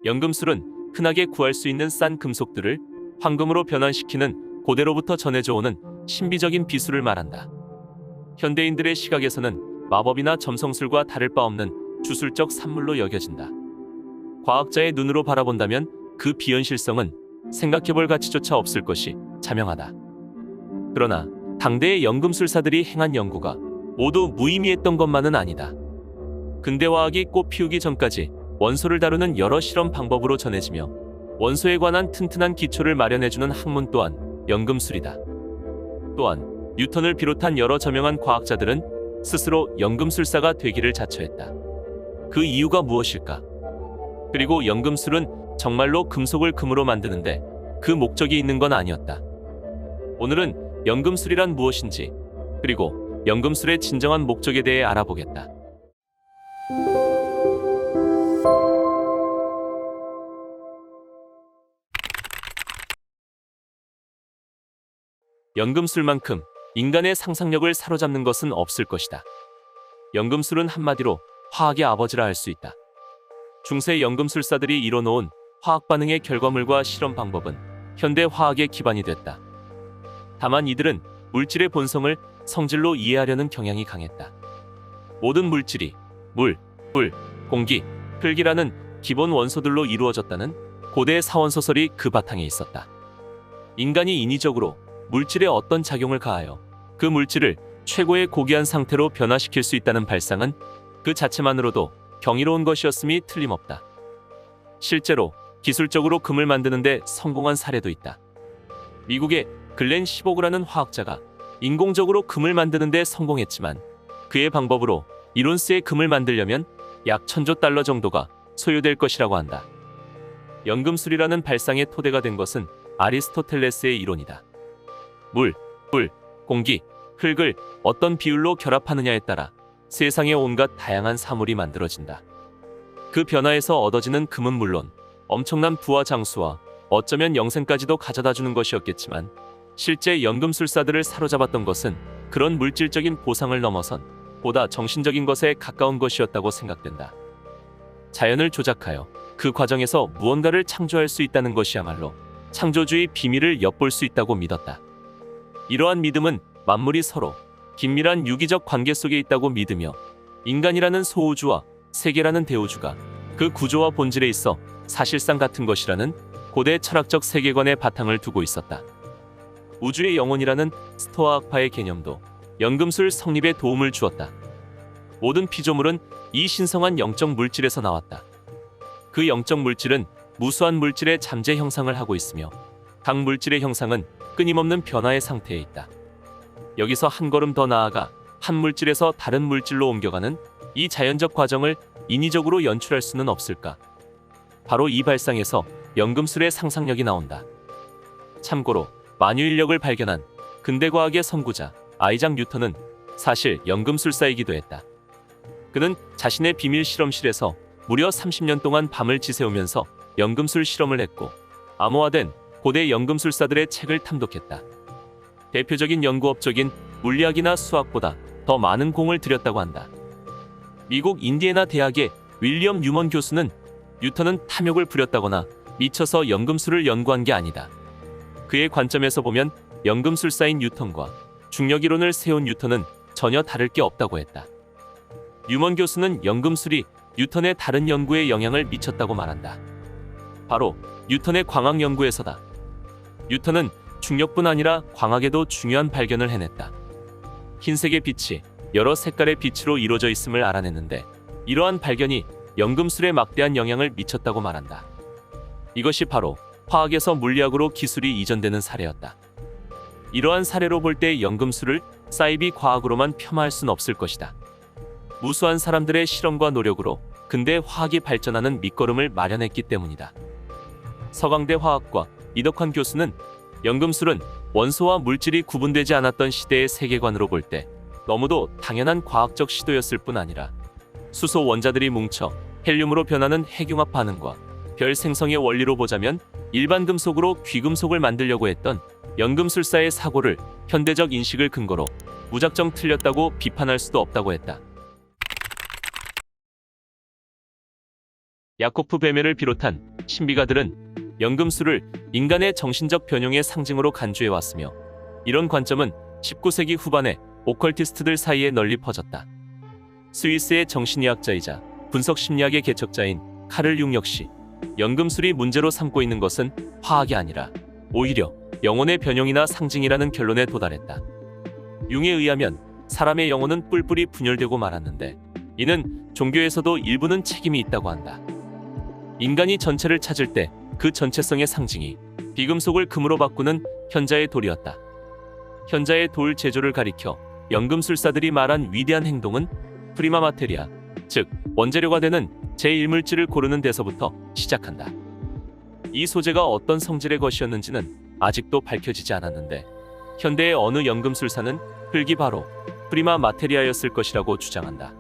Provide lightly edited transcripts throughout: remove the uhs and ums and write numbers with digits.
연금술은 흔하게 구할 수 있는 싼 금속들을 황금으로 변환시키는 고대로부터 전해져 오는 신비적인 비술을 말한다. 현대인들의 시각에서는 마법이나 점성술과 다를 바 없는 주술적 산물로 여겨진다. 과학자의 눈으로 바라본다면 그 비현실성은 생각해볼 가치조차 없을 것이 자명하다. 그러나 당대의 연금술사들이 행한 연구가 모두 무의미했던 것만은 아니다. 근대화학이 꽃 피우기 전까지 원소를 다루는 여러 실험 방법으로 전해지며 원소에 관한 튼튼한 기초를 마련해주는 학문 또한 연금술이다. 또한 뉴턴을 비롯한 여러 저명한 과학자들은 스스로 연금술사가 되기를 자처했다. 그 이유가 무엇일까? 그리고 연금술은 정말로 금속을 금으로 만드는데 그 목적이 있는 건 아니었다. 오늘은 연금술이란 무엇인지, 그리고 연금술의 진정한 목적에 대해 알아보겠다. 연금술만큼 인간의 상상력을 사로잡는 것은 없을 것이다. 연금술은 한마디로 화학의 아버지라 할 수 있다. 중세 연금술사들이 이뤄놓은 화학 반응의 결과물과 실험 방법은 현대 화학의 기반이 됐다. 다만 이들은 물질의 본성을 성질로 이해하려는 경향이 강했다. 모든 물질이 물, 공기, 흙이라는 기본 원소들로 이루어졌다는 고대의 사원소설이 그 바탕에 있었다. 인간이 인위적으로 물질에 어떤 작용을 가하여 그 물질을 최고의 고귀한 상태로 변화시킬 수 있다는 발상은 그 자체만으로도 경이로운 것이었음이 틀림없다. 실제로 기술적으로 금을 만드는데 성공한 사례도 있다. 미국의 글렌 시보그라는 화학자가 인공적으로 금을 만드는데 성공했지만 그의 방법으로 1온스의 금을 만들려면 약 1000조 달러 정도가 소요될 것이라고 한다. 연금술이라는 발상의 토대가 된 것은 아리스토텔레스의 이론이다. 물, 공기, 흙을 어떤 비율로 결합하느냐에 따라 세상의 온갖 다양한 사물이 만들어진다. 그 변화에서 얻어지는 금은 물론 엄청난 부와 장수와 어쩌면 영생까지도 가져다주는 것이었겠지만 실제 연금술사들을 사로잡았던 것은 그런 물질적인 보상을 넘어선 보다 정신적인 것에 가까운 것이었다고 생각된다. 자연을 조작하여 그 과정에서 무언가를 창조할 수 있다는 것이야말로 창조주의 비밀을 엿볼 수 있다고 믿었다. 이러한 믿음은 만물이 서로 긴밀한 유기적 관계 속에 있다고 믿으며 인간이라는 소우주와 세계라는 대우주가 그 구조와 본질에 있어 사실상 같은 것이라는 고대 철학적 세계관의 바탕을 두고 있었다. 우주의 영혼이라는 스토아 학파의 개념도 연금술 성립에 도움을 주었다. 모든 피조물은 이 신성한 영적 물질에서 나왔다. 그 영적 물질은 무수한 물질의 잠재 형상을 하고 있으며 각 물질의 형상은 끊임없는 변화의 상태에 있다. 여기서 한 걸음 더 나아가 한 물질에서 다른 물질로 옮겨가는 이 자연적 과정을 인위적으로 연출할 수는 없을까? 바로 이 발상에서 연금술의 상상력이 나온다. 참고로 만유인력을 발견한 근대과학의 선구자 아이작 뉴턴은 사실 연금술사이기도 했다. 그는 자신의 비밀 실험실에서 무려 30년 동안 밤을 지새우면서 연금술 실험을 했고 암호화된 고대 연금술사들의 책을 탐독했다. 대표적인 연구 업적인 물리학이나 수학보다 더 많은 공을 들였다고 한다. 미국 인디애나 대학의 윌리엄 뉴먼 교수는 뉴턴은 탐욕을 부렸다거나 미쳐서 연금술을 연구한 게 아니다. 그의 관점에서 보면 연금술사인 뉴턴과 중력이론을 세운 뉴턴은 전혀 다를 게 없다고 했다. 뉴먼 교수는 연금술이 뉴턴의 다른 연구에 영향을 미쳤다고 말한다. 바로 뉴턴의 광학 연구에서다. 뉴턴은 중력뿐 아니라 광학에도 중요한 발견을 해냈다. 흰색의 빛이 여러 색깔의 빛으로 이루어져 있음을 알아냈는데 이러한 발견이 연금술에 막대한 영향을 미쳤다고 말한다. 이것이 바로 화학에서 물리학으로 기술이 이전되는 사례였다. 이러한 사례로 볼 때 연금술을 사이비 과학으로만 폄하할 순 없을 것이다. 무수한 사람들의 실험과 노력으로 근대 화학이 발전하는 밑거름을 마련했기 때문이다. 서강대 화학과 이덕환 교수는 연금술은 원소와 물질이 구분되지 않았던 시대의 세계관으로 볼 때 너무도 당연한 과학적 시도였을 뿐 아니라 수소 원자들이 뭉쳐 헬륨으로 변하는 핵융합 반응과 별 생성의 원리로 보자면 일반 금속으로 귀금속을 만들려고 했던 연금술사의 사고를 현대적 인식을 근거로 무작정 틀렸다고 비판할 수도 없다고 했다. 야코프 베멜을 비롯한 신비가들은 연금술을 인간의 정신적 변형의 상징으로 간주해왔으며 이런 관점은 19세기 후반에 오컬티스트들 사이에 널리 퍼졌다. 스위스의 정신의학자이자 분석심리학의 개척자인 카를 융 역시 연금술이 문제로 삼고 있는 것은 화학이 아니라 오히려 영혼의 변형이나 상징이라는 결론에 도달했다. 융에 의하면 사람의 영혼은 뿔뿔이 분열되고 말았는데 이는 종교에서도 일부는 책임이 있다고 한다. 인간이 전체를 찾을 때 그 전체성의 상징이 비금속을 금으로 바꾸는 현자의 돌이었다. 현자의 돌 제조를 가리켜 연금술사들이 말한 위대한 행동은 프리마 마테리아, 즉 원재료가 되는 제1물질을 고르는 데서부터 시작한다. 이 소재가 어떤 성질의 것이었는지는 아직도 밝혀지지 않았는데 현대의 어느 연금술사는 흙이 바로 프리마 마테리아였을 것이라고 주장한다.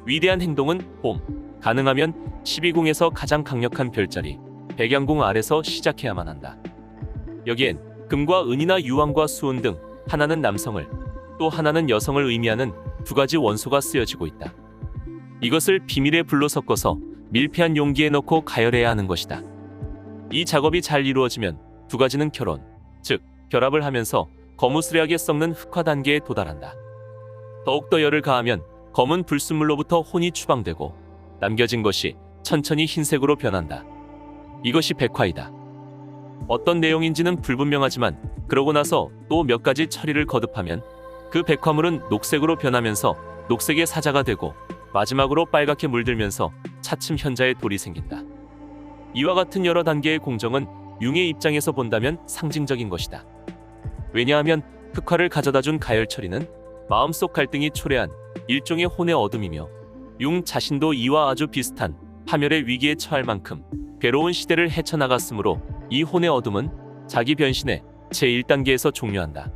위대한 행동은 봄, 가능하면 12궁에서 가장 강력한 별자리, 백양궁 아래서 시작해야만 한다. 여기엔 금과 은이나 유황과 수은 등 하나는 남성을 또 하나는 여성을 의미하는 두 가지 원소가 쓰여지고 있다. 이것을 비밀의 불로 섞어서 밀폐한 용기에 넣고 가열해야 하는 것이다. 이 작업이 잘 이루어지면 두 가지는 결혼, 즉 결합을 하면서 거무스레하게 썩는 흑화 단계에 도달한다. 더욱더 열을 가하면 검은 불순물로부터 혼이 추방되고 남겨진 것이 천천히 흰색으로 변한다. 이것이 백화이다. 어떤 내용인지는 불분명하지만 그러고 나서 또 몇 가지 처리를 거듭하면 그 백화물은 녹색으로 변하면서 녹색의 사자가 되고 마지막으로 빨갛게 물들면서 차츰 현자의 돌이 생긴다. 이와 같은 여러 단계의 공정은 융의 입장에서 본다면 상징적인 것이다. 왜냐하면 흑화를 가져다준 가열 처리는 마음속 갈등이 초래한 일종의 혼의 어둠이며 융 자신도 이와 아주 비슷한 파멸의 위기에 처할 만큼 괴로운 시대를 헤쳐나갔으므로 이 혼의 어둠은 자기 변신의 제1단계에서 종료한다.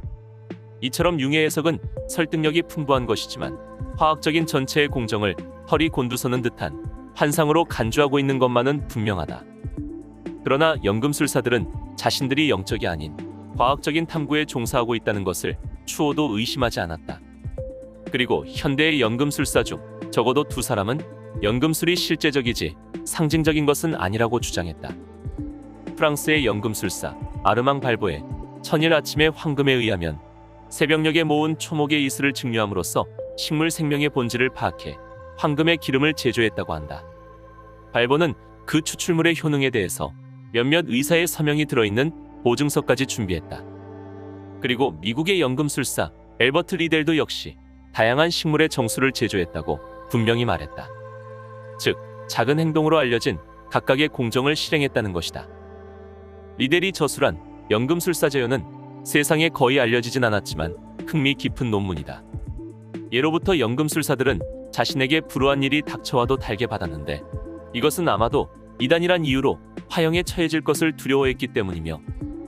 이처럼 융의 해석은 설득력이 풍부한 것이지만 화학적인 전체의 공정을 털이 곤두서는 듯한 환상으로 간주하고 있는 것만은 분명하다. 그러나 연금술사들은 자신들이 영적이 아닌 과학적인 탐구에 종사하고 있다는 것을 추호도 의심하지 않았다. 그리고 현대의 연금술사 중 적어도 두 사람은 연금술이 실제적이지 상징적인 것은 아니라고 주장했다. 프랑스의 연금술사 아르망 발보의 천일 아침의 황금에 의하면 새벽녘에 모은 초목의 이슬을 증류함으로써 식물 생명의 본질을 파악해 황금의 기름을 제조했다고 한다. 발보는 그 추출물의 효능에 대해서 몇몇 의사의 서명이 들어있는 보증서까지 준비했다. 그리고 미국의 연금술사 엘버트 리델도 역시 다양한 식물의 정수를 제조했다고 분명히 말했다. 즉, 작은 행동으로 알려진 각각의 공정을 실행했다는 것이다. 리델이 저술한 연금술사 제요는 세상에 거의 알려지진 않았지만 흥미 깊은 논문이다. 예로부터 연금술사들은 자신에게 불우한 일이 닥쳐와도 달게 받았는데 이것은 아마도 이단이란 이유로 화형에 처해질 것을 두려워했기 때문이며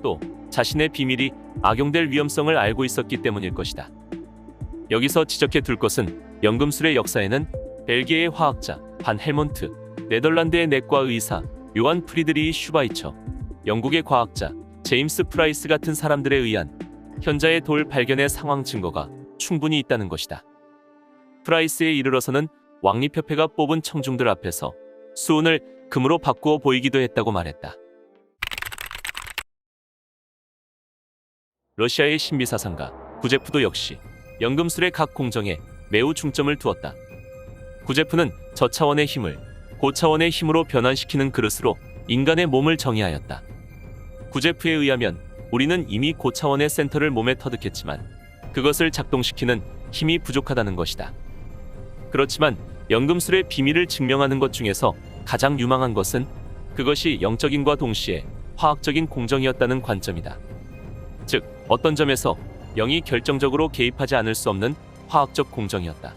또 자신의 비밀이 악용될 위험성을 알고 있었기 때문일 것이다. 여기서 지적해 둘 것은 연금술의 역사에는 벨기에의 화학자 반 헬몬트, 네덜란드의 내과 의사 요한 프리드리히 슈바이처, 영국의 과학자 제임스 프라이스 같은 사람들에 의한 현자의 돌 발견의 상황 증거가 충분히 있다는 것이다. 프라이스에 이르러서는 왕립협회가 뽑은 청중들 앞에서 수은을 금으로 바꾸어 보이기도 했다고 말했다. 러시아의 신비사상가 구제프도 역시 연금술의 각 공정에 매우 중점을 두었다. 구제프는 저차원의 힘을 고차원의 힘으로 변환시키는 그릇으로 인간의 몸을 정의하였다. 구제프에 의하면 우리는 이미 고차원의 센터를 몸에 터득했지만 그것을 작동시키는 힘이 부족하다는 것이다. 그렇지만 연금술의 비밀을 증명하는 것 중에서 가장 유망한 것은 그것이 영적인과 동시에 화학적인 공정이었다는 관점이다. 즉, 어떤 점에서 영이 결정적으로 개입하지 않을 수 없는 화학적 공정이었다.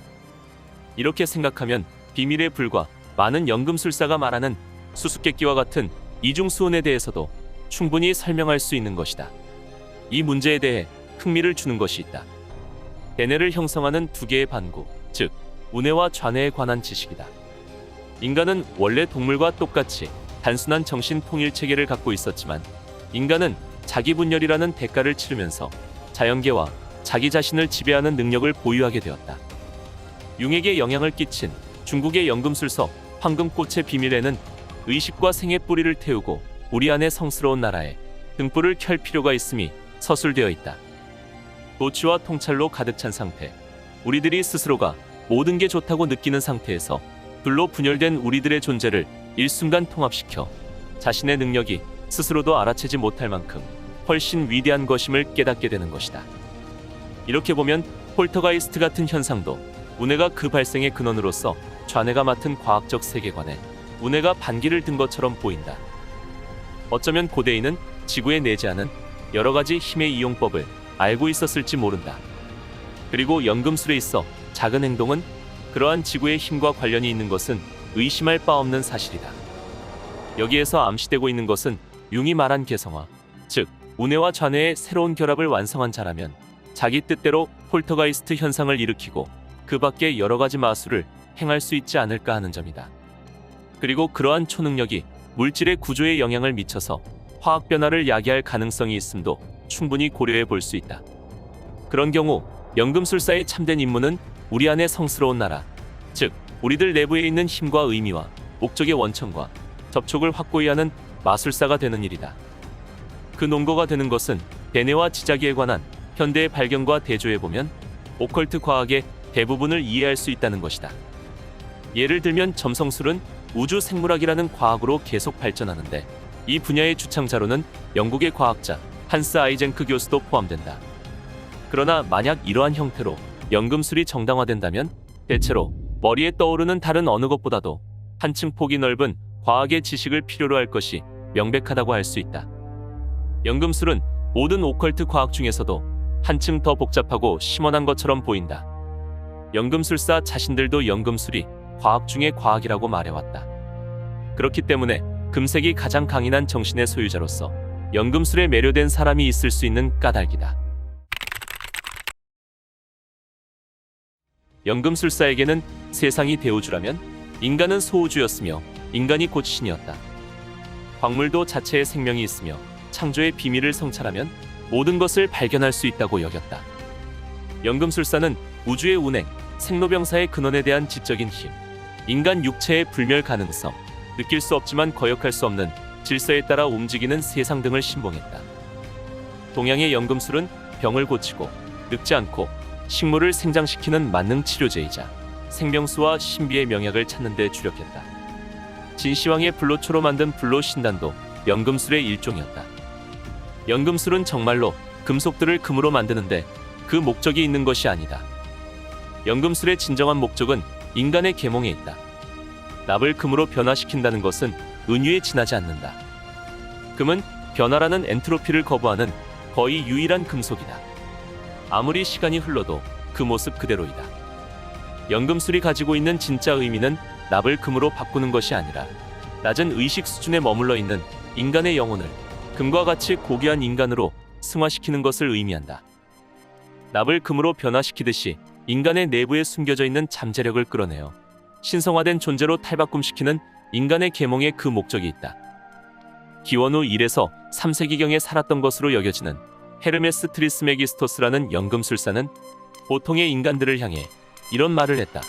이렇게 생각하면 비밀의 불과 많은 연금술사가 말하는 수수께끼와 같은 이중수은에 대해서도 충분히 설명할 수 있는 것이다. 이 문제에 대해 흥미를 주는 것이 있다. 대뇌를 형성하는 두 개의 반구, 즉 우뇌와 좌뇌에 관한 지식이다. 인간은 원래 동물과 똑같이 단순한 정신 통일 체계를 갖고 있었지만 인간은 자기분열이라는 대가를 치르면서 자연계와 자기 자신을 지배하는 능력을 보유하게 되었다. 융에게 영향을 끼친 중국의 연금술서 황금꽃의 비밀에는 의식과 생의 뿌리를 태우고 우리 안의 성스러운 나라에 등불을 켤 필요가 있음이 서술되어 있다. 도취와 통찰로 가득 찬 상태, 우리들이 스스로가 모든 게 좋다고 느끼는 상태에서 불로 분열된 우리들의 존재를 일순간 통합시켜 자신의 능력이 스스로도 알아채지 못할 만큼 훨씬 위대한 것임을 깨닫게 되는 것이다. 이렇게 보면 폴터가이스트 같은 현상도 운해가 그 발생의 근원으로서 좌뇌가 맡은 과학적 세계관에 운해가 반기를 든 것처럼 보인다. 어쩌면 고대인은 지구에 내재하는 여러 가지 힘의 이용법을 알고 있었을지 모른다. 그리고 연금술에 있어 작은 행동은 그러한 지구의 힘과 관련이 있는 것은 의심할 바 없는 사실이다. 여기에서 암시되고 있는 것은 융이 말한 개성화, 즉 운해와 좌뇌의 새로운 결합을 완성한 자라면 자기 뜻대로 폴터가이스트 현상을 일으키고 그 밖에 여러 가지 마술을 행할 수 있지 않을까 하는 점이다. 그리고 그러한 초능력이 물질의 구조에 영향을 미쳐서 화학 변화를 야기할 가능성이 있음도 충분히 고려해 볼 수 있다. 그런 경우 연금술사의 참된 임무는 우리 안의 성스러운 나라, 즉 우리들 내부에 있는 힘과 의미와 목적의 원천과 접촉을 확고히 하는 마술사가 되는 일이다. 그 논거가 되는 것은 대뇌와 지자기에 관한 현대의 발견과 대조해보면 오컬트 과학의 대부분을 이해할 수 있다는 것이다. 예를 들면 점성술은 우주 생물학이라는 과학으로 계속 발전하는데 이 분야의 주창자로는 영국의 과학자 한스 아이젠크 교수도 포함된다. 그러나 만약 이러한 형태로 연금술이 정당화된다면 대체로 머리에 떠오르는 다른 어느 것보다도 한층 폭이 넓은 과학의 지식을 필요로 할 것이 명백하다고 할 수 있다. 연금술은 모든 오컬트 과학 중에서도 한층 더 복잡하고 심원한 것처럼 보인다. 연금술사 자신들도 연금술이 과학 중의 과학이라고 말해왔다. 그렇기 때문에 금색이 가장 강인한 정신의 소유자로서 연금술에 매료된 사람이 있을 수 있는 까닭이다. 연금술사에게는 세상이 대우주라면 인간은 소우주였으며 인간이 곧 신이었다. 광물도 자체의 생명이 있으며 창조의 비밀을 성찰하면 모든 것을 발견할 수 있다고 여겼다. 연금술사는 우주의 운행, 생로병사의 근원에 대한 지적인 힘, 인간 육체의 불멸 가능성, 느낄 수 없지만 거역할 수 없는 질서에 따라 움직이는 세상 등을 신봉했다. 동양의 연금술은 병을 고치고 늙지 않고 식물을 생장시키는 만능 치료제이자 생명수와 신비의 명약을 찾는 데 주력했다. 진시황의 불로초로 만든 불로신단도 연금술의 일종이었다. 연금술은 정말로 금속들을 금으로 만드는데 그 목적이 있는 것이 아니다. 연금술의 진정한 목적은 인간의 계몽에 있다. 납을 금으로 변화시킨다는 것은 은유에 지나지 않는다. 금은 변화라는 엔트로피를 거부하는 거의 유일한 금속이다. 아무리 시간이 흘러도 그 모습 그대로이다. 연금술이 가지고 있는 진짜 의미는 납을 금으로 바꾸는 것이 아니라 낮은 의식 수준에 머물러 있는 인간의 영혼을 금과 같이 고귀한 인간으로 승화시키는 것을 의미한다. 납을 금으로 변화시키듯이 인간의 내부에 숨겨져 있는 잠재력을 끌어내어 신성화된 존재로 탈바꿈시키는 인간의 계몽에 그 목적이 있다. 기원 후 1에서 3세기경에 살았던 것으로 여겨지는 헤르메스 트리스메기스토스라는 연금술사는 보통의 인간들을 향해 이런 말을 했다.